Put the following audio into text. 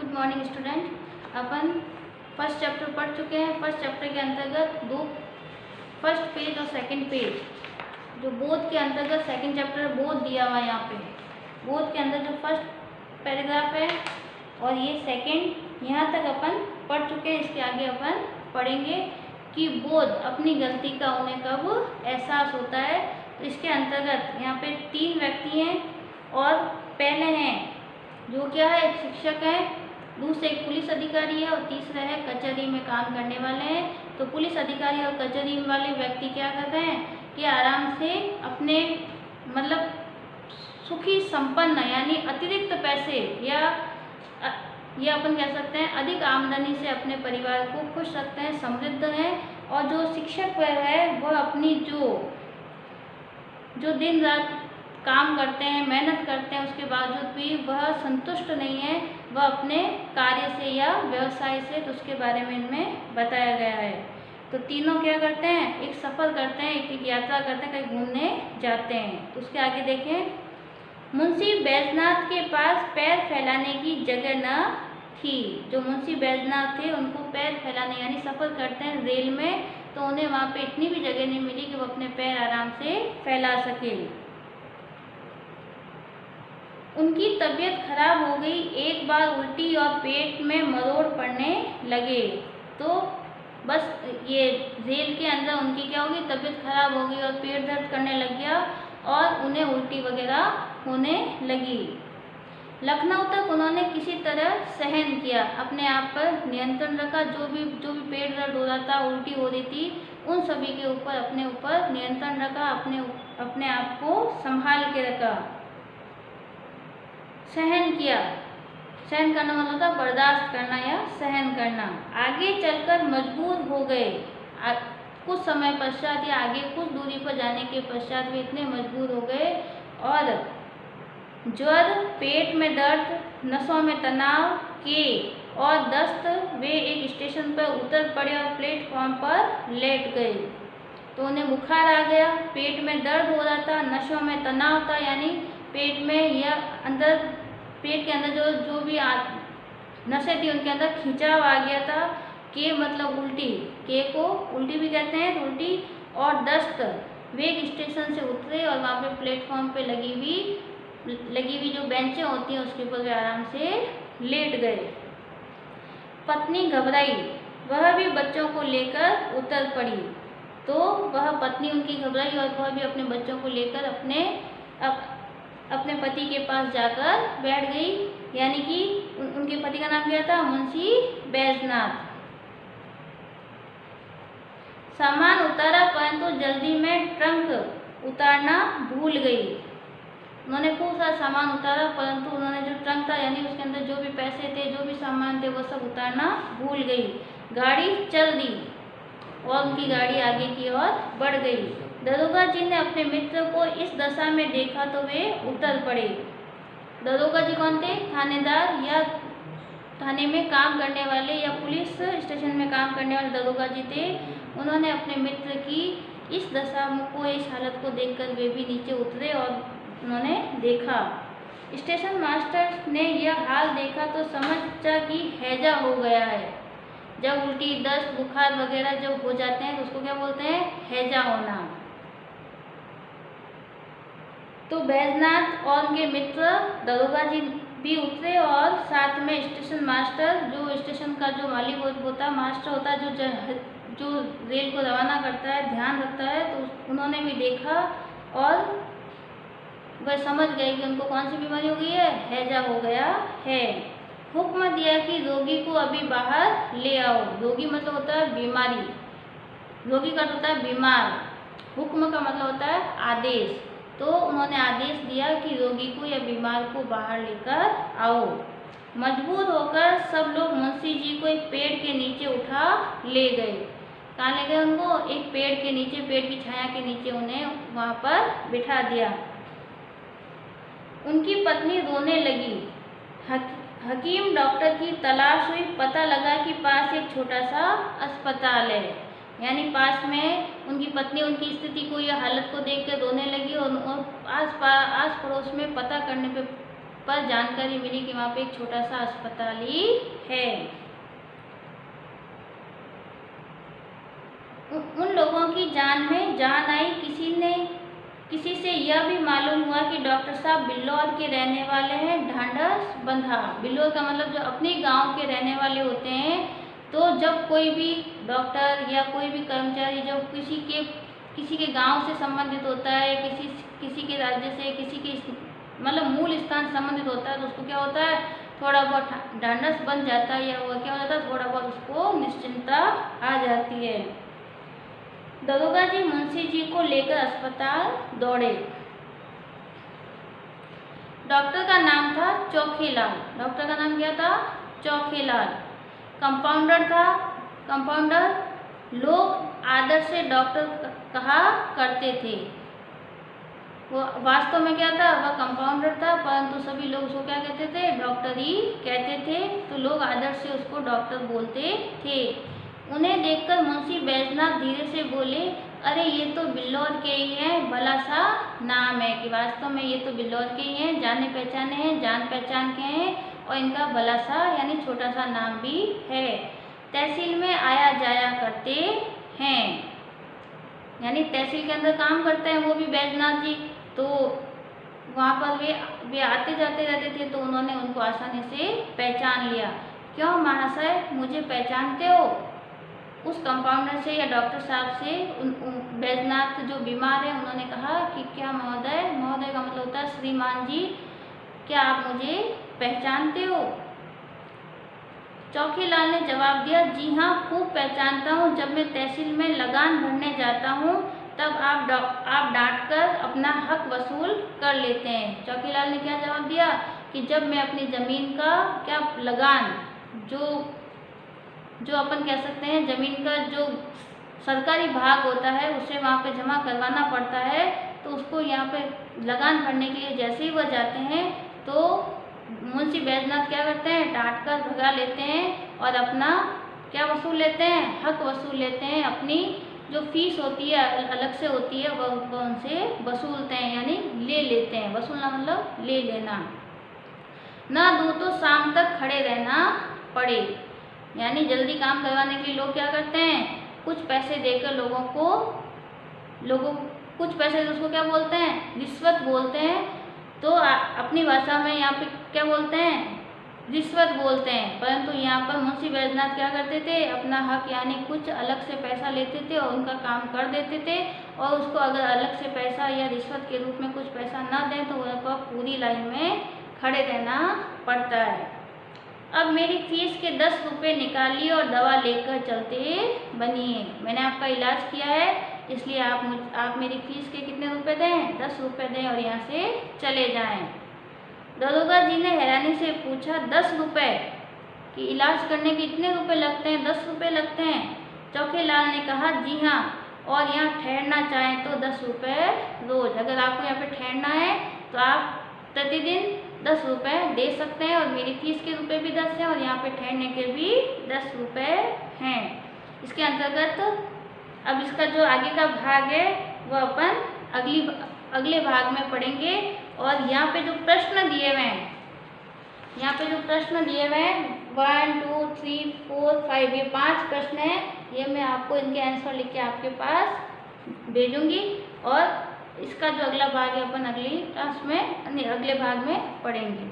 Good morning student. अपन first chapter पढ़ चुके हैं। फर्स्ट चैप्टर के अंतर्गत दो फर्स्ट पेज और सेकंड पेज, जो बोध के अंतर्गत सेकंड चैप्टर बोध दिया हुआ है। यहाँ पे बोध के अंदर जो फर्स्ट पैराग्राफ है और ये सेकंड, यहाँ तक अपन पढ़ चुके हैं। इसके आगे अपन पढ़ेंगे कि बोध अपनी गलती का उन्हें कब एहसास होता है। तो इसके अंतर्गत यहाँ पे तीन व्यक्ति हैं और पहले हैं जो क्या है, एक शिक्षक है, दूसरे एक पुलिस अधिकारी है और तीसरा है कचहरी में काम करने वाले हैं। तो पुलिस अधिकारी और कचहरी वाले व्यक्ति क्या करते हैं कि आराम से अपने मतलब सुखी संपन्न यानी अतिरिक्त पैसे या ये अपन कह सकते हैं अधिक आमदनी से अपने परिवार को खुश रखते हैं, समृद्ध हैं। और जो शिक्षक है वह अपनी जो दिन रात काम करते हैं, मेहनत करते हैं, उसके बावजूद भी वह संतुष्ट नहीं है वह अपने कार्य से या व्यवसाय से। तो उसके बारे में इनमें बताया गया है। तो तीनों क्या करते हैं, एक सफ़र करते हैं, एक यात्रा करते हैं, कहीं घूमने जाते हैं। तो उसके आगे देखें, मुंशी बैजनाथ के पास पैर फैलाने की जगह न थी। जो मुंशी बैजनाथ थे उनको पैर फैलाने यानी सफ़र करते हैं रेल में, तो उन्हें वहाँ पे इतनी भी जगह नहीं मिली कि वो अपने पैर आराम से फैला सके। उनकी तबीयत खराब हो गई, एक बार उल्टी और पेट में मरोड़ पड़ने लगे। तो बस ये रेल के अंदर उनकी क्या होगी, तबीयत खराब हो गई और पेट दर्द करने लग गया और उन्हें उल्टी वगैरह होने लगी। लखनऊ तक उन्होंने किसी तरह सहन किया, अपने आप पर नियंत्रण रखा। जो भी पेट दर्द हो रहा था, उल्टी हो रही थी, उन सभी के ऊपर अपने ऊपर नियंत्रण रखा, अपने आप को संभाल के रखा। सहन किया, सहन करना मतलब था बर्दाश्त करना या सहन करना। आगे चलकर मजबूर हो गए, कुछ समय पश्चात या आगे कुछ दूरी पर जाने के पश्चात वे इतने मजबूर हो गए और ज्वर, पेट में दर्द, नसों में तनाव के और दस्त, वे एक स्टेशन पर उतर पड़े और प्लेटफॉर्म पर लेट गए। तो उन्हें बुखार आ गया, पेट में दर्द हो रहा था, नसों में तनाव था यानी पेट में या अंदर पेट के अंदर जो भी नसें थी उनके अंदर खिंचाव आ गया था। के मतलब उल्टी, के को उल्टी भी कहते हैं, तो उल्टी और दस्त। वे एक स्टेशन से उतरे और वहाँ पे प्लेटफॉर्म पे लगी हुई जो बेंचें होती हैं उसके ऊपर वे आराम से लेट गए। पत्नी घबराई, वह भी बच्चों को लेकर उतर पड़ी। तो वह पत्नी उनकी घबराई और वह भी अपने बच्चों को लेकर अपने पति के पास जाकर बैठ गई। यानी कि उनके पति का नाम क्या था, मुंशी बैजनाथ। सामान उतारा परंतु जल्दी में ट्रंक उतारना भूल गई। उन्होंने खूब सारा सामान उतारा परंतु उन्होंने जो ट्रंक था यानी उसके अंदर जो भी पैसे थे, जो भी सामान थे, वो सब उतारना भूल गई। गाड़ी चल दी और उनकी गाड़ी आगे की ओर बढ़ गई। दरोगा जी ने अपने मित्र को इस दशा में देखा तो वे उतर पड़े। दरोगा जी कौन थे, थानेदार या थाने में काम करने वाले या पुलिस स्टेशन में काम करने वाले दरोगा जी थे। उन्होंने अपने मित्र की इस दशा को, इस हालत को देखकर वे भी नीचे उतरे और उन्होंने देखा। स्टेशन मास्टर ने यह हाल देखा तो समझा कि हैजा हो गया है। जब उल्टी, दस्त, बुखार वगैरह जब हो जाते हैं तो उसको क्या बोलते हैं, हैजा होना। तो बैजनाथ और उनके मित्र दरोगा जी भी उतरे और साथ में स्टेशन मास्टर, जो स्टेशन का जो मालिक होता, मास्टर होता है, जो रेल को रवाना करता है, ध्यान रखता है। तो उन्होंने भी देखा और वह समझ गए कि उनको कौन सी बीमारी हो गई है, हैजा हो गया है। हुक्म दिया कि रोगी को अभी बाहर ले आओ। रोगी मतलब होता है बीमारी, रोगी का होता है बीमार, हुक्म का मतलब होता है आदेश। तो उन्होंने आदेश दिया कि रोगी को या बीमार को बाहर लेकर आओ। मजबूर होकर सब लोग मुंशी जी को एक पेड़ के नीचे उठा ले गए। कहाँ ले गए उनको, एक पेड़ के नीचे, पेड़ की छाया के नीचे उन्हें वहाँ पर बिठा दिया। उनकी पत्नी रोने लगी। हकीम डॉक्टर की तलाश हुई, पता लगा कि पास एक छोटा सा अस्पताल है। यानी पास में उनकी पत्नी उनकी स्थिति को या हालत को देख कर रोने लगी और आस पड़ोस में पता करने पे पर जानकारी मिली कि वहाँ पे एक छोटा सा अस्पताल ही है। उन लोगों की जान में जान आई। किसी से यह भी मालूम हुआ कि डॉक्टर साहब बिल्लौर के रहने वाले हैं। ढांढस बंधा, बिल्लौर का मतलब जो अपने गांव के रहने वाले होते हैं, तो जब कोई भी डॉक्टर या कोई भी कर्मचारी जब किसी के गांव से संबंधित होता है, किसी के राज्य से, किसी के मतलब मूल स्थान संबंधित होता है, तो उसको क्या होता है, थोड़ा बहुत ढांढस बन जाता है, या वो क्या हो जाता है, थोड़ा बहुत उसको निश्चिंतता आ जाती है। दरोगा जी मुंशी जी को लेकर अस्पताल दौड़े। डॉक्टर का नाम था चौकीलाल। डॉक्टर का नाम क्या था? चौकीलाल। कंपाउंडर लोग आदर से डॉक्टर कहा करते थे। वो वास्तव में क्या था, वह कंपाउंडर था, परंतु सभी लोग उसको क्या कहते थे, डॉक्टर ही कहते थे। तो लोग आदर से उसको डॉक्टर बोलते थे। उन्हें देखकर मुंशी बैजनाथ धीरे से बोले, अरे ये तो बिल्लौर के ही हैं, भला सा नाम है। कि वास्तव में ये तो बिल्लौर के ही हैं, जाने पहचाने हैं, जान पहचान के हैं, और इनका भला सा यानी छोटा सा नाम भी है। तहसील में आया जाया करते हैं, यानी तहसील के अंदर काम करते हैं वो भी बैजनाथ जी। तो वहाँ पर वे आते जाते रहते थे, तो उन्होंने उनको आसानी से पहचान लिया। क्यों महाशय, मुझे पहचानते हो? उस कंपाउंडर से या डॉक्टर साहब से बैजनाथ जो बीमार है उन्होंने कहा कि क्या महोदय, महोदय का मतलब होता है श्रीमान जी, क्या आप मुझे पहचानते हो? चौकीलाल ने जवाब दिया, जी हाँ, खूब पहचानता हूँ। जब मैं तहसील में लगान भरने जाता हूँ तब आप डांट कर अपना हक वसूल कर लेते हैं। चौकीलाल ने क्या जवाब दिया कि जब मैं अपनी ज़मीन का क्या लगान, जो अपन कह सकते हैं ज़मीन का जो सरकारी भाग होता है उसे वहाँ पे जमा करवाना पड़ता है, तो उसको यहाँ पे लगान भरने के लिए जैसे ही वह जाते हैं तो मुंशी बैजनाथ क्या करते हैं, डांट कर भगा लेते हैं और अपना क्या वसूल लेते हैं, हक वसूल लेते हैं। अपनी जो फीस होती है अलग से होती है वह उनसे वसूलते हैं, यानी ले लेते हैं। वसूलना मतलब ले लेना। ना दूँ तो शाम तक खड़े रहना पड़े, यानी जल्दी काम करवाने के लिए लोग क्या करते हैं, कुछ पैसे देकर कुछ पैसे उसको क्या बोलते हैं, रिश्वत बोलते हैं। तो अपनी भाषा में यहाँ पे क्या बोलते हैं, रिश्वत बोलते हैं। परंतु यहाँ पर मुंशी बैजनाथ क्या करते थे, अपना हक यानी कुछ अलग से पैसा लेते थे और उनका काम कर देते थे, और उसको अगर अलग से पैसा या रिश्वत के रूप में कुछ पैसा न दें तो उनको पूरी लाइन में खड़े रहना पड़ता है। अब मेरी फीस के 10 रुपये निकालिए और दवा लेकर चलते बनिए। मैंने आपका इलाज किया है, इसलिए आप मेरी फीस के कितने रुपए दें, 10 रुपये दें और यहाँ से चले जाएं। दरोगा जी ने हैरानी से पूछा, 10 रुपये कि इलाज करने के इतने रुपए लगते हैं, 10 रुपये लगते हैं? चौकीलाल ने कहा, जी हाँ, और यहाँ ठहरना चाहें तो 10 रुपये रोज। अगर आपको यहाँ पे ठहरना है तो आप प्रतिदिन 10 रुपये दे सकते हैं, और मेरी फीस के रुपए भी 10 हैं और यहाँ पे ठहरने के भी 10 रुपये हैं। इसके अंतर्गत अब इसका जो आगे का भाग है वह अपन अगले भाग में पढ़ेंगे। और यहाँ पे जो प्रश्न दिए हुए हैं, 1 2 3 4 5, ये 5 प्रश्न हैं। ये मैं आपको इनके आंसर लिख के आपके पास भेजूंगी, और इसका जो अगला भाग है अपन अगली क्लास में अगले भाग में पढ़ेंगे।